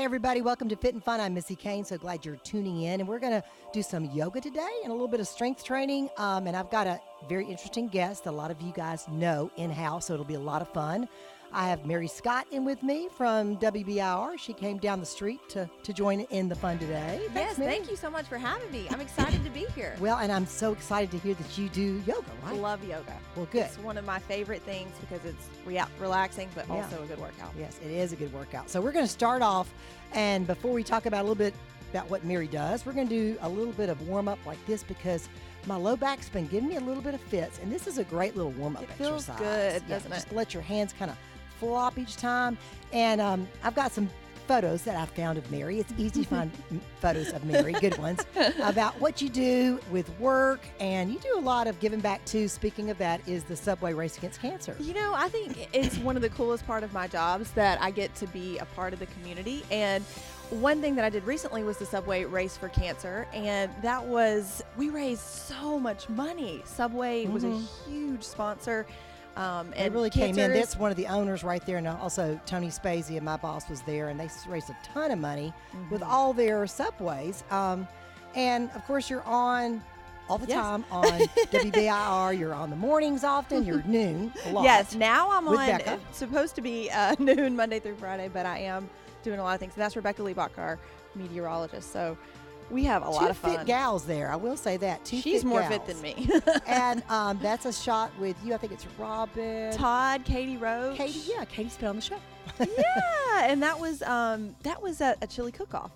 Hey everybody, welcome to Fit and Fun. I'm Missy Kane, so glad you're tuning in. And we're going to do some yoga today and a little bit of strength training. And I've got a very interesting guest that a lot of you guys know in-house, so it'll be a lot of fun. I have Mary Scott in with me from WBIR. She came down the street to join in the fun today. Yes, thank you so much for having me. I'm excited to be here. Well, and I'm so excited to hear that you do yoga, right? I love yoga. Well, good. It's one of my favorite things because it's relaxing, but also a good workout. Yes, it is a good workout. So we're going to start off, and before we talk about a little bit about what Mary does, we're going to do a little bit of warm-up like this because my low back's been giving me a little bit of fits, and this is a great little warm-up exercise. It feels good, doesn't it? Just let your hands kind of flop each time. And I've got some photos that I found of Mary. It's easy to find photos of Mary, good ones, about what you do with work. And you do a lot of giving back too. Speaking of that is the Subway Race Against Cancer. You know, I think it's one of the coolest part of my jobs that I get to be a part of the community. And one thing that I did recently was the Subway Race for Cancer, and that was, we raised so much money. Subway was a huge sponsor. They really came in. That's one of the owners right there, and also Tony Spazia, my boss, was there, and they raised a ton of money with all their Subways. And of course, you're on all the time on WBIR. You're on the mornings often. You're noon a lot. Yes, now I'm on. Becca. It's supposed to be noon Monday through Friday, but I am doing a lot of things. And that's Rebecca Liebach, our meteorologist. So we have a lot of fun. Two fit gals there. I will say that. She's more fit than me. And that's a shot with you. I think it's Robin, Todd, Katie Roach. Katie's been on the show. Yeah, and that was a chili cook-off.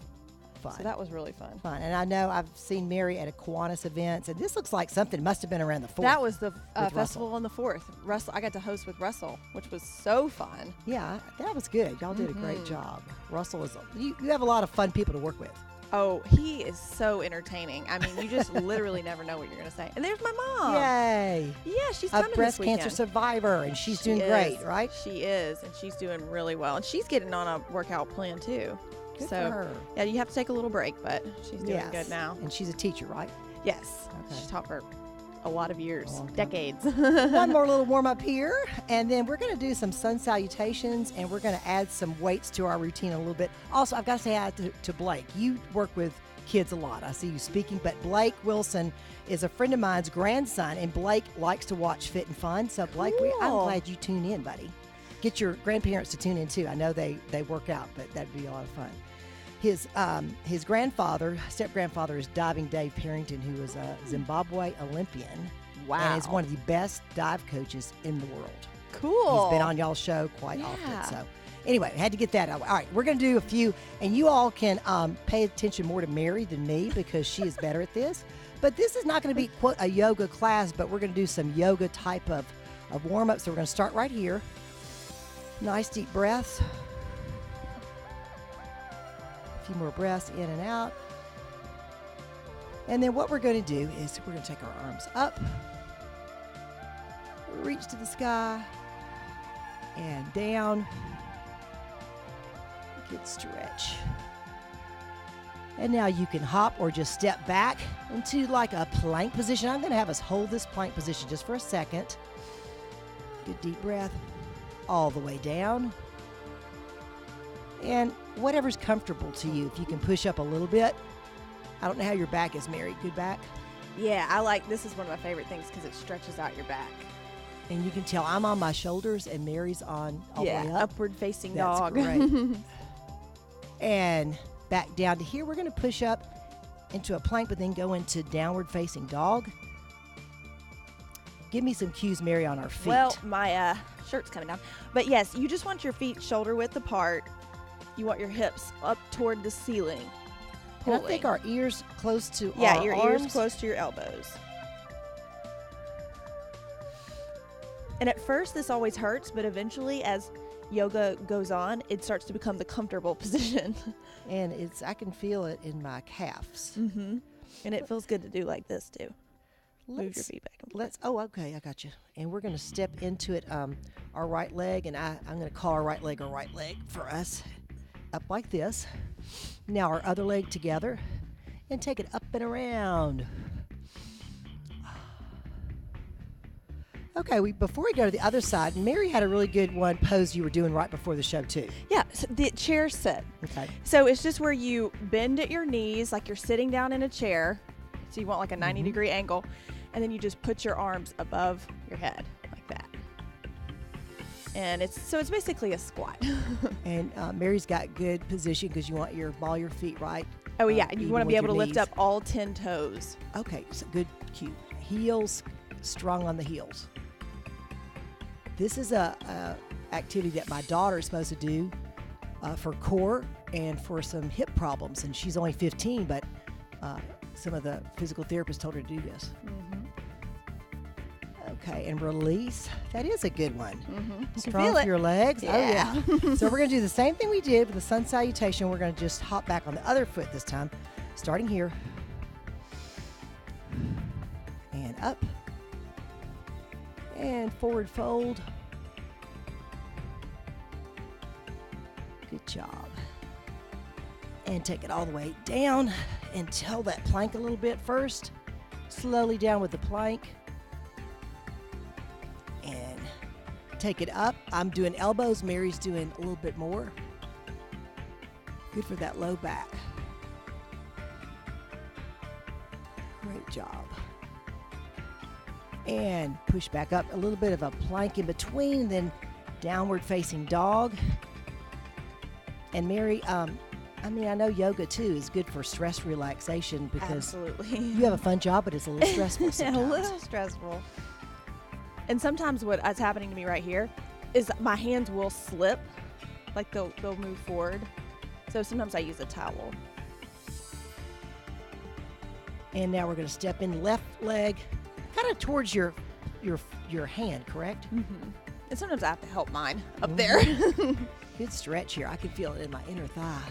Fun. So that was really fun. And I know I've seen Mary at Aquinas events, and this looks like something must have been around the 4th. That was the festival on the 4th. Russell, I got to host with Russell, which was so fun. Yeah, that was good. Y'all did a great job. Russell is you have a lot of fun people to work with. Oh, he is so entertaining. I mean, you just literally never know what you're going to say. And there's my mom. Yay. Yeah, she's a coming breast this cancer survivor, and she's doing great, right? She is, and she's doing really well. And she's getting on a workout plan, too. Good so, for her. Yeah, you have to take a little break, but she's doing good now. And she's a teacher, right? Yes. Okay. She's taught for a lot of years, decades. One more little warm up here, and then we're going to do some sun salutations, and we're going to add some weights to our routine a little bit. Also, I've got to say hi to Blake. You work with kids a lot. I see you speaking, but Blake Wilson is a friend of mine's grandson, and Blake likes to watch Fit and Fun. So Blake, I'm glad you tune in, buddy. Get your grandparents to tune in too. I know they work out, but that'd be a lot of fun. His grandfather, step-grandfather, is Diving Dave Parrington, who is a Zimbabwe Olympian. Wow. And is one of the best dive coaches in the world. Cool. He's been on y'all's show quite often. So anyway, I had to get that out. All right, we're going to do a few, and you all can pay attention more to Mary than me because she is better at this. But this is not going to be, quote, a yoga class, but we're going to do some yoga type of warm-up. So we're going to start right here. Nice deep breaths. A few more breaths in and out. And then what we're going to do is we're going to take our arms up, reach to the sky, and down. Good stretch. And now you can hop or just step back into like a plank position. I'm going to have us hold this plank position just for a second. Good deep breath all the way down. And whatever's comfortable to you, if you can push up a little bit. I don't know how your back is, Mary. Good back? Yeah, this is one of my favorite things because it stretches out your back. And you can tell I'm on my shoulders and Mary's on all the way up. Upward facing That's dog. Great. And back down to here. We're going to push up into a plank, but then go into downward facing dog. Give me some cues, Mary, on our feet. Well, my shirt's coming down. But yes, you just want your feet shoulder width apart. You want your hips up toward the ceiling. And I think our ears close to our Yeah, your arms. ears close to your elbows. And at first, this always hurts, but eventually, as yoga goes on, it starts to become the comfortable position. And I can feel it in my calves. Mm-hmm. And it feels good to do like this, too. Move your feet back and forth. Okay, I got you. And we're going to step into it, our right leg, and I'm going to call our right leg for us. Up like this. Now our other leg together, and take it up and around. Okay, before we go to the other side, Mary had a really good one pose you were doing right before the show too. Yeah, so the chair sit. Okay. So it's just where you bend at your knees like you're sitting down in a chair. So you want like a 90-degree angle, and then you just put your arms above your head like that. And it's basically a squat. And Mary's got good position because you want all your feet right. Oh yeah, and you even want to be with able to your lift knees. up all 10 toes. Okay, so good cue. Heels strong on the heels. This is a activity that my daughter is supposed to do for core and for some hip problems, and she's only 15, but some of the physical therapists told her to do this. Okay, and release. That is a good one. Strong feel it. for your legs. Yeah. Oh yeah. So we're going to do the same thing we did with the sun salutation. We're going to just hop back on the other foot this time, starting here. And up. And forward fold. Good job. And take it all the way down and tell that plank a little bit first. Slowly down with the plank. And take it up. I'm doing elbows. Mary's doing a little bit more. Good for that low back. Great job. And push back up, a little bit of a plank in between, then downward facing dog. And Mary, I know yoga too is good for stress relaxation because Absolutely. you have a fun job, but it's a little stressful sometimes. A little stressful. And sometimes what's happening to me right here is my hands will slip, like they'll move forward. So sometimes I use a towel. And now we're going to step in left leg, kind of towards your hand, correct? And sometimes I have to help mine up there. Good stretch here. I can feel it in my inner thigh.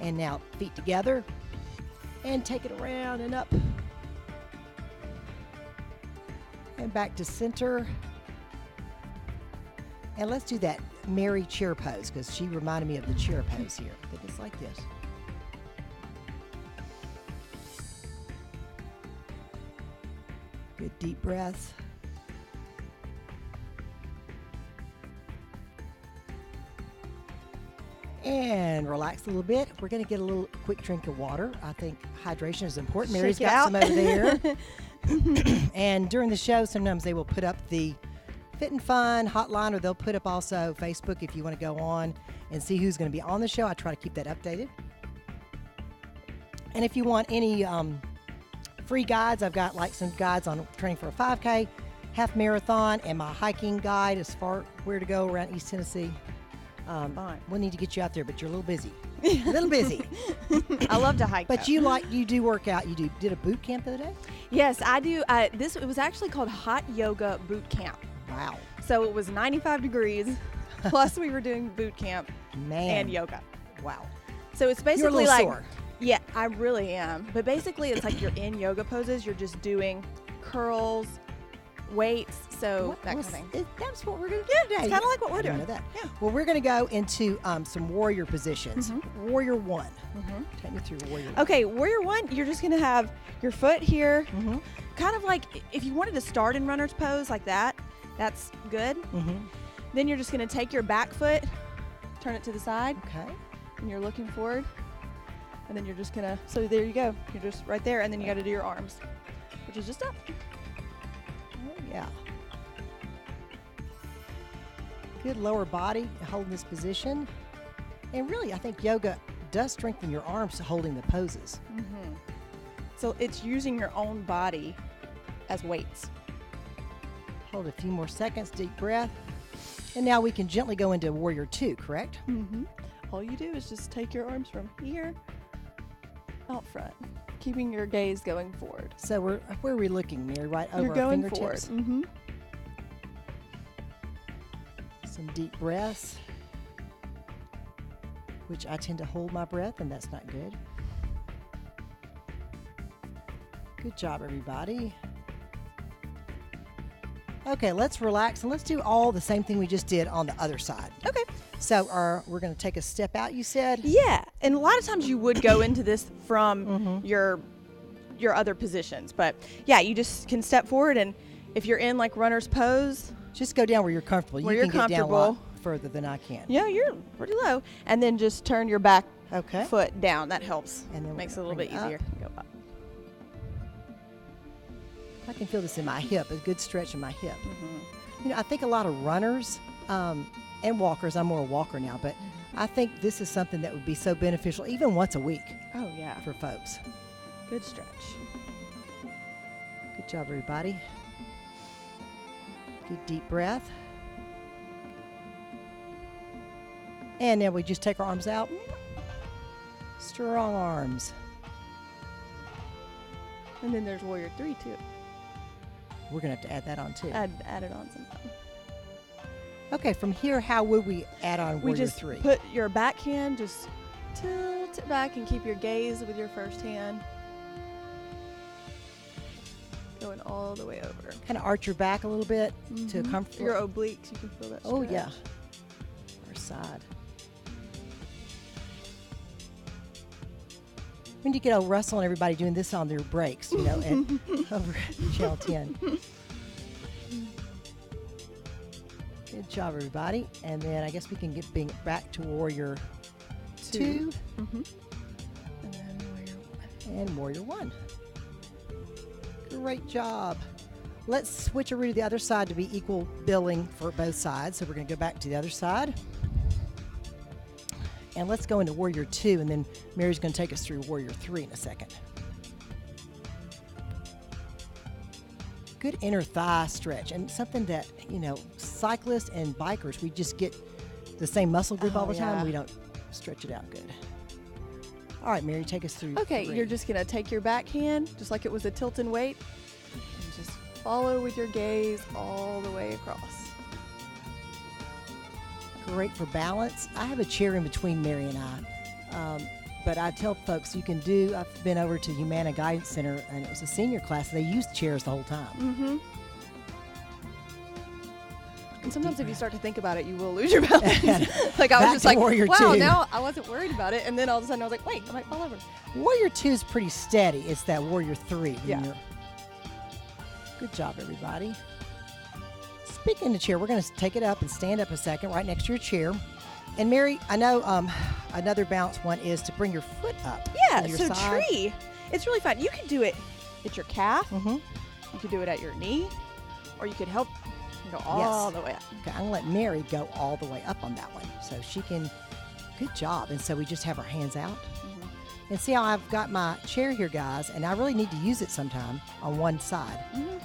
And now feet together and take it around and up. And back to center. And let's do that Mary chair pose because she reminded me of the chair pose here. But it's like this. Good deep breaths. And relax a little bit. We're going to get a little quick drink of water. I think hydration is important. Mary's Shake it got out. some over there. And during the show, sometimes they will put up the Fit and Fun hotline, or they'll put up also Facebook if you want to go on and see who's going to be on the show. I try to keep that updated. And if you want any free guides, I've got like some guides on training for a 5K, half marathon, and my hiking guide as far where to go around East Tennessee. We'll need to get you out there, but you're a little busy. A little busy. I love to hike. But though. you do work out. You did a boot camp the other day? Yes, I do. It was actually called Hot Yoga Boot Camp. Wow. So it was 95 degrees, plus we were doing boot camp Man. and yoga. Wow. So it's You're a basically little like, sore. yeah, I really am. But basically, it's like you're in yoga poses. You're just doing curls, weights, so that kind of thing. That's what we're going to do today. It's kind of like what we're I didn't doing. know that. Yeah. Well, we're going to go into some warrior positions. Warrior one. Take me through warrior one. Okay, warrior one, you're just gonna have your foot here, kind of like if you wanted to start in runner's pose like that, that's good. Then you're just gonna take your back foot, turn it to the side, Okay. and you're looking forward, and then you're just gonna, so there you go, you're just right there, and then you gotta do your arms, which is just up. Oh, yeah. Good lower body, holding this position. And really, I think yoga does strengthen your arms holding the poses. So it's using your own body as weights. Hold a few more seconds, deep breath. And now we can gently go into warrior two, correct? All you do is just take your arms from here out front, keeping your gaze going forward. So where are we looking, Mary? Right over You're our going fingertips? forward. Some deep breaths, which I tend to hold my breath, and that's not good. Good job, everybody. Okay, let's relax, and let's do all the same thing we just did on the other side. Okay. So we're going to take a step out, you said? Yeah, and a lot of times you would go into this from your other positions, but yeah, you just can step forward, and if you're in like runner's pose, Just go down where you're comfortable. Where you you're can get down a lot comfortable. further than I can. yeah, you're pretty low. And then just turn your back Okay. foot down. That helps. And then we're Makes it a gonna little bit bring it up. easier. Go up. I can feel this in my hip, a good stretch in my hip. Mm-hmm. You know, I think a lot of runners and walkers, I'm more a walker now, but I think this is something that would be so beneficial even once a week Oh, yeah. for folks. Good stretch. Good job, everybody. Good deep breath. And then we just take our arms out. Strong arms. And then there's Warrior 3, too. We're going to have to add that on, too. Add it on sometime. Okay, from here, how would we add on We Warrior just 3? put your back hand, just tilt it back and keep your gaze with your first hand. Going all the way over. Kind of arch your back a little bit to Mhm. comfort. Your obliques, you can feel that Oh, stretch. yeah. Our side. We need to get old Russell and everybody doing this on their breaks, you know, and over at Channel 10. Good job, everybody. And then I guess we can get back to Warrior 2 Mm-hmm. And then Warrior 1. and Warrior 1. Great job. Let's switch over to the other side to be equal billing for both sides. So we're going to go back to the other side. And let's go into Warrior 2, and then Mary's going to take us through Warrior 3 in a second. Good inner thigh stretch, and something that, you know, cyclists and bikers, we just get the same muscle group Oh, all the time. yeah. We don't stretch it out good. All right, Mary, take us through Okay, 3. you're just going to take your back hand, just like it was a tilt and weight, and just follow with your gaze all the way across. Great for balance. I have a chair in between Mary and I, but I tell folks you can do. I've been over to Humana Guidance Center, and it was a senior class. They used chairs the whole time. Mm-hmm. And sometimes if you start to think about it, you will lose your balance. Like I Back was just to like, Warrior wow, 2. now I wasn't worried about it. And then all of a sudden I was like, wait, I might fall over. Warrior 2 is pretty steady. It's that Warrior 3. when Yeah. you're- Good job, everybody. Speaking of the chair, we're going to take it up and stand up a second right next to your chair. And Mary, I know another balance one is to bring your foot up. Yeah, to your so side. tree, it's really fun. You can do it at your calf. Mm-hmm. You could do it at your knee, or you could help go all the way up. Okay, I'm going to let Mary go all the way up on that one so she can. Good job. And so we just have our hands out. Mm-hmm. And see how I've got my chair here, guys, and I really need to use it sometime on one side. Mm-hmm.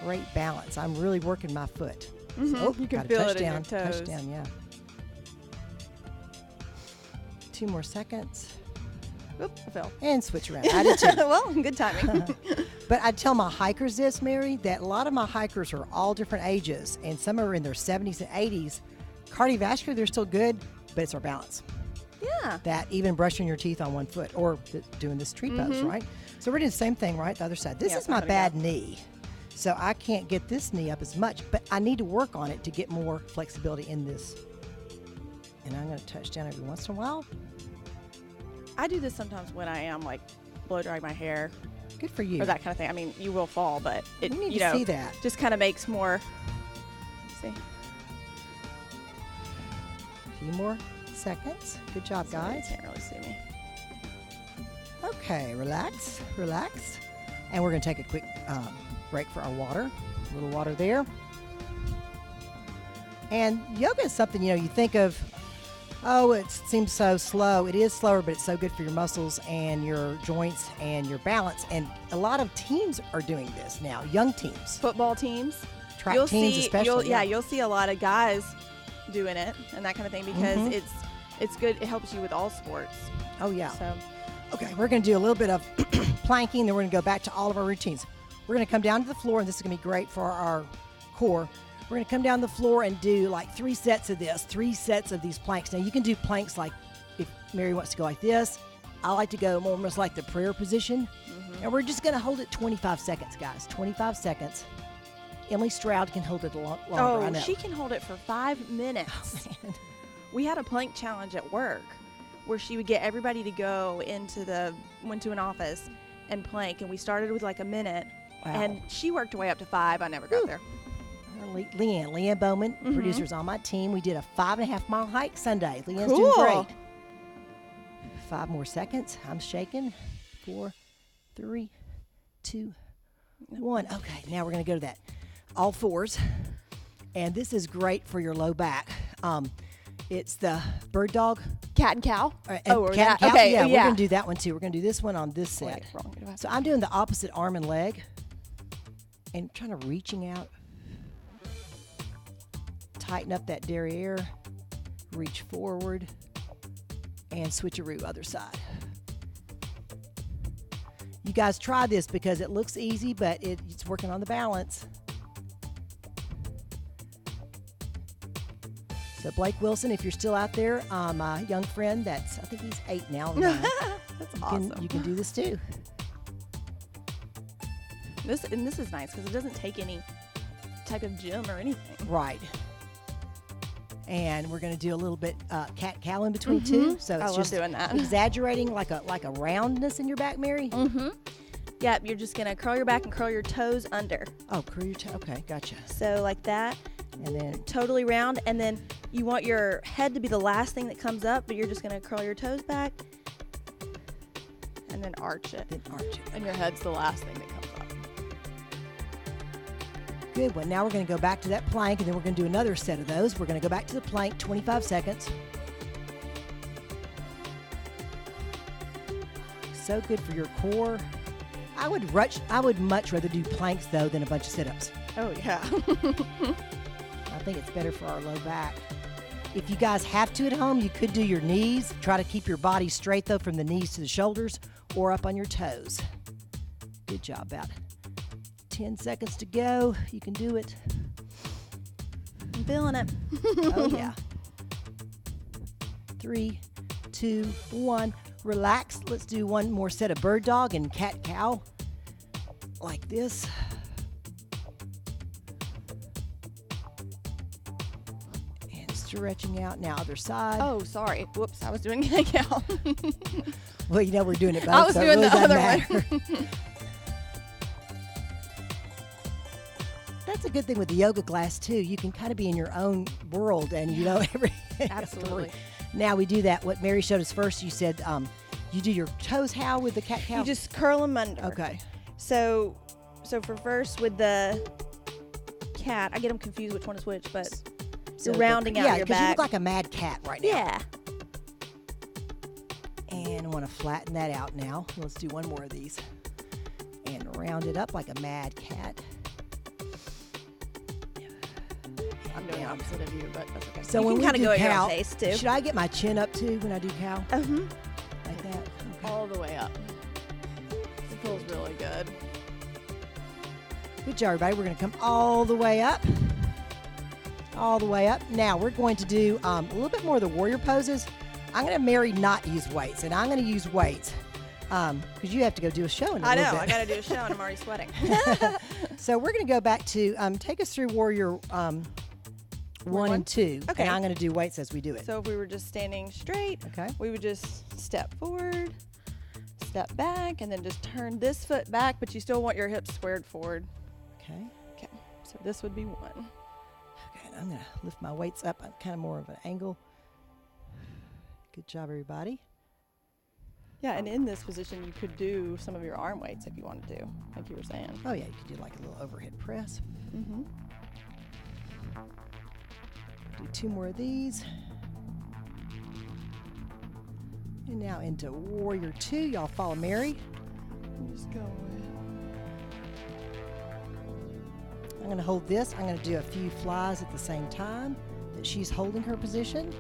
Great balance. I'm really working my foot. Mhm. Oh, You can got a feel it in your touchdown. toes. Touchdown, yeah. 2 more seconds. Oop, I fell. And switch around. I did too. Well, good timing. But I tell my hikers this, Mary, that a lot of my hikers are all different ages, and some are in their 70s and 80s. Cardiovascular, they're still good, but it's our balance. Yeah. That even brushing your teeth on one foot or doing this tree pose, right? So we're doing the same thing, right? The other side. This Yeah, is it's my not gonna bad knee. So I can't get this knee up as much, but I need to work on it to get more flexibility in this. And I'm going to touch down every once in a while. I do this sometimes when I am like blow drying my hair Good for you. or that kind of thing. I mean, you will fall, but it We need you to know see that. just kind of makes more. See, A few more seconds. Good job, sorry, you guys. can't really see me. Okay, relax, relax. And we're going to take a quick break for our water. A little water there. And yoga is something, you know, you think of, oh, it seems so slow. It is slower, but it's so good for your muscles and your joints and your balance. And a lot of teams are doing this now, young teams, Football teams, track you'll teams see, especially. you'll see a lot of guys doing it and that kind of thing because Mhm. it's good. It helps you with all sports. Oh, yeah. So Okay, we're going to do a little bit of planking, then we're going to go back to all of our routines. We're going to come down to the floor, and this is going to be great for our core. We're going to come down the floor and do like 3 sets of this, 3 sets of these planks. Now, you can do planks like if Mary wants to go like this. I like to go more almost like the prayer position. And we're just going to hold it 25 seconds, guys. 25 seconds. Emily Stroud can hold it longer, I know. she can hold it for 5 minutes. Man. We had a plank challenge at work where she would get everybody to go into an office and plank, and we started with like a minute. Wow. And she worked her way up to 5. I never got there. Leanne Bowman, producers on my team. We did a 5.5-mile hike Sunday. Leanne's Cool. doing great. 5 more seconds. I'm shaking. 4, 3, 2, 1. Okay, now we're going to go to that all fours. And this is great for your low back. It's the bird dog. Cat and cow. Cat and cow. Okay. Yeah, we're going to do that one too. We're going to do this one on this set. Wait, wrong. So I'm doing the opposite arm and leg and trying to reaching out. Tighten up that derriere. Reach forward and switcheroo other side. You guys try this because it looks easy, but it's working on the balance. So Blake Wilson, if you're still out there, my young friend, I think he's 8 now. That's awesome. You can do this too. This is nice because it doesn't take any type of gym or anything. Right. And we're going to do a little bit cat-cow in between too. So it's I love just doing that. exaggerating like a roundness in your back, Mary. Yep, you're just gonna curl your back and curl your toes under. Oh, curl your toe. Okay, gotcha. So like that. And then Totally round, and then you want your head to be the last thing that comes up, but you're just gonna curl your toes back and then arch it. arch it. And your head's the last thing that comes up. Good one. Now we're going to go back to that plank, and then we're going to do another set of those. We're going to go back to the plank, 25 seconds. So good for your core. I would much rather do planks, though, than a bunch of sit-ups. Oh, yeah. I think it's better for our low back. If you guys have to at home, you could do your knees. Try to keep your body straight, though, from the knees to the shoulders or up on your toes. Good job, about 10 seconds to go. You can do it. I'm feeling it. Oh, yeah. 3, 2, 1. Relax. Let's do one more set of bird dog and cat-cow. Like this. And stretching out. Now, other side. Oh, sorry. Whoops, I was doing cat-cow. Well, you know we're doing it both. I was so doing it really the other doesn't one. matter. That's a good thing with the yoga class too. You can kind of be in your own world, and you know everything. Absolutely. Now we do that. What Mary showed us first, you said you do your toes how with the cat-cow? You just curl them under. Okay. So for first with the cat, I get them confused which one is which, but So you're rounding out your because you back. look like a mad cat right now. Yeah. And I want to flatten that out now. Let's do one more of these. And round it up like a mad cat. I'm doing the opposite of you, but that's okay. So you when can we kind of do go at your cow, own pace too. should I get my chin up too when I do cow? Mm-hmm. Like that? Okay. All the way up. It feels really good. Good job, everybody. We're going to come all the way up. All the way up. Now, we're going to do a little bit more of the warrior poses. I'm going to Mary not use weights, and I'm going to use weights because you have to go do a show in a I little know. bit. I got to do a show, and I'm already sweating. So we're going to go back to take us through warrior 1 and 2. Okay. And I'm going to do weights as we do it. So if we were just standing straight, Okay. we would just step forward, step back, and then just turn this foot back, but you still want your hips squared forward. Okay. Okay. So this would be 1. Okay, and I'm going to lift my weights up at kind of more of an angle. Good job, everybody. Yeah, and in this position, you could do some of your arm weights if you wanted to, like you were saying. Oh, yeah, you could do like a little overhead press. Mm-hmm. Do 2 more of these. And now into warrior 2. Y'all follow Mary. Just go away. I'm going to hold this. I'm going to do a few flies at the same time that she's holding her position.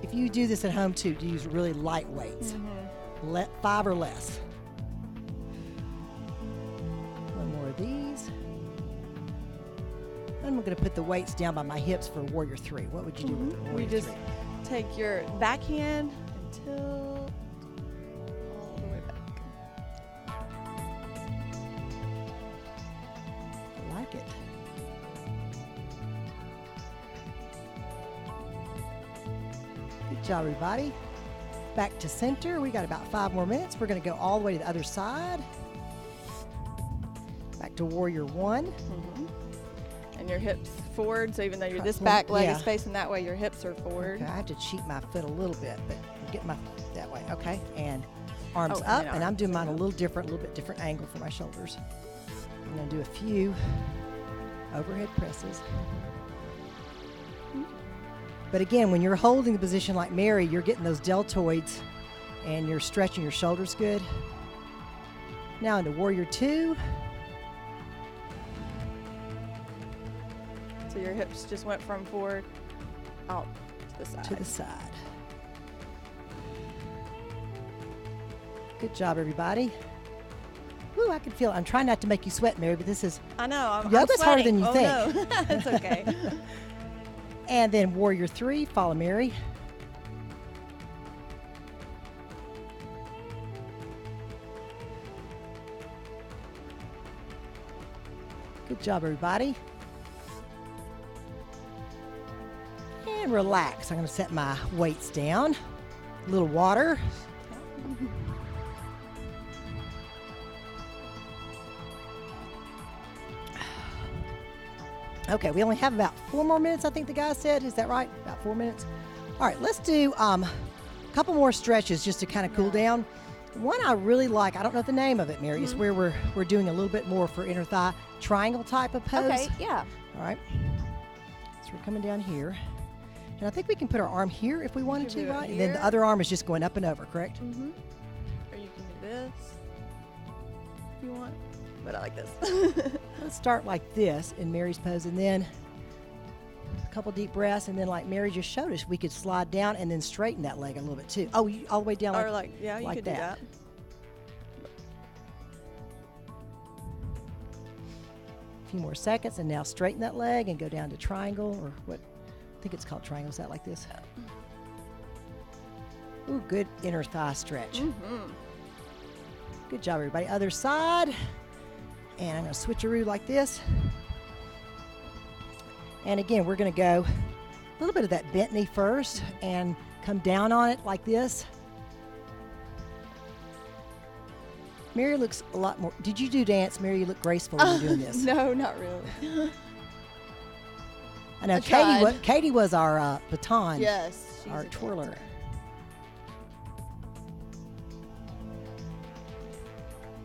If you do this at home too, do use really light weights. Mm-hmm. 5 or less. One more of these. I'm going to put the weights down by my hips for warrior 3. What would you do with the warrior We just 3? take your backhand and tilt all the way back. I like it. Good job, everybody. back to center. We got about 5 more minutes. We're going to go all the way to the other side. Back to warrior 1. And your hips forward, so even though this back leg is facing that way, your hips are forward. Okay, I have to cheat my foot a little bit, but get my that way. Okay, and arms up, and I'm doing mine a little bit different angle for my shoulders. I'm going to do a few overhead presses. But again, when you're holding the position like Mary, you're getting those deltoids and you're stretching your shoulders good. Now into warrior 2. So your hips just went from forward out to the side. To the side. Good job, everybody. Ooh, I can feel it. I'm trying not to make you sweat, Mary, but this is... I know. Yoga's harder than you think. No. It's okay. And then warrior 3, follow Mary. Good job, everybody. And relax. I'm going to set my weights down. A little water. Okay, we only have about 4 more minutes, I think the guy said. Is that right? About 4 minutes? All right, let's do a couple more stretches just to kind of cool down. One I really like, I don't know the name of it, Mary, is where we're doing a little bit more for inner thigh triangle type of pose. Okay, yeah. All right. So we're coming down here. And I think we can put our arm here if we wanted to, right? And then the other arm is just going up and over, correct? Or you can do this if you want. But I like this. Let's start like this in Mary's pose, and then a couple deep breaths, and then like Mary just showed us, we could slide down and then straighten that leg a little bit too. Oh, all the way down you could do that. A few more seconds, and now straighten that leg and go down to triangle, or what I think it's called triangle. Is that like this? Ooh, good inner thigh stretch. Good job, everybody. Other side. And I'm going to switcheroo like this. And again, we're going to go a little bit of that bent knee first and come down on it like this. Mary looks a lot more. Did you do dance, Mary? You look graceful when you're doing this. No, not really. I know Katie was our baton. Yes. Our twirler. Dancer.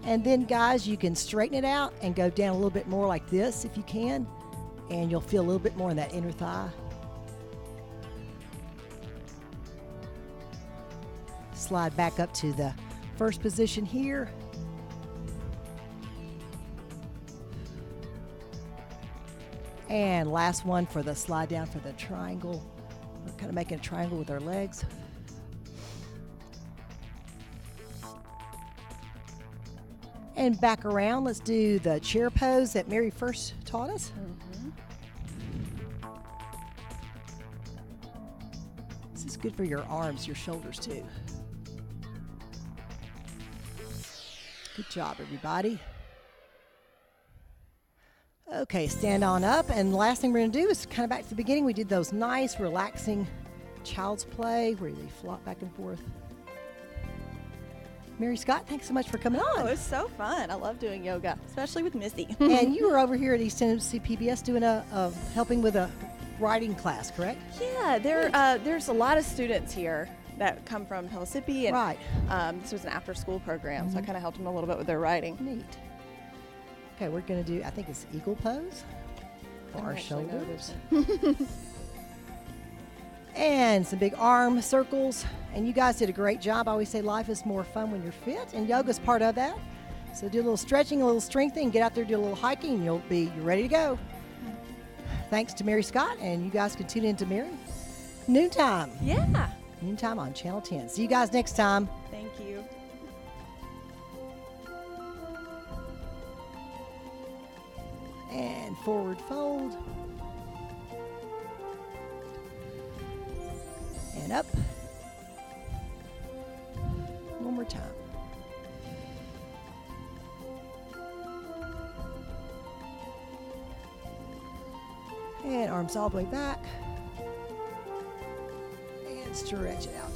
And then, guys, you can straighten it out and go down a little bit more like this if you can. And you'll feel a little bit more in that inner thigh. Slide back up to the first position here. And last one for the slide down for the triangle. We're kind of making a triangle with our legs. And back around, let's do the chair pose that Mary first taught us. This is good for your arms, your shoulders too. Good job, everybody. Okay, stand on up, and the last thing we're going to do is kind of back to the beginning. We did those nice, relaxing child's play where they flop back and forth. Mary Scott, thanks so much for coming on. Oh, it's so fun. I love doing yoga, especially with Missy. And you were over here at East Tennessee PBS doing helping with a writing class, correct? Yeah, there's a lot of students here that come from Pellissippi, and this was an after-school program, so I kind of helped them a little bit with their writing. Neat. Okay, we're going to do, I think it's eagle pose for our shoulders. And some big arm circles. And you guys did a great job. I always say life is more fun when you're fit, and yoga's part of that. So do a little stretching, a little strengthening, get out there, do a little hiking, and you're ready to go. Thanks to Mary Scott, and you guys can tune in to Mary. Noontime. Yeah. Noontime on Channel 10. See you guys next time. Thank you. And forward fold. And up. One more time. And arms all the way back. And stretch it out.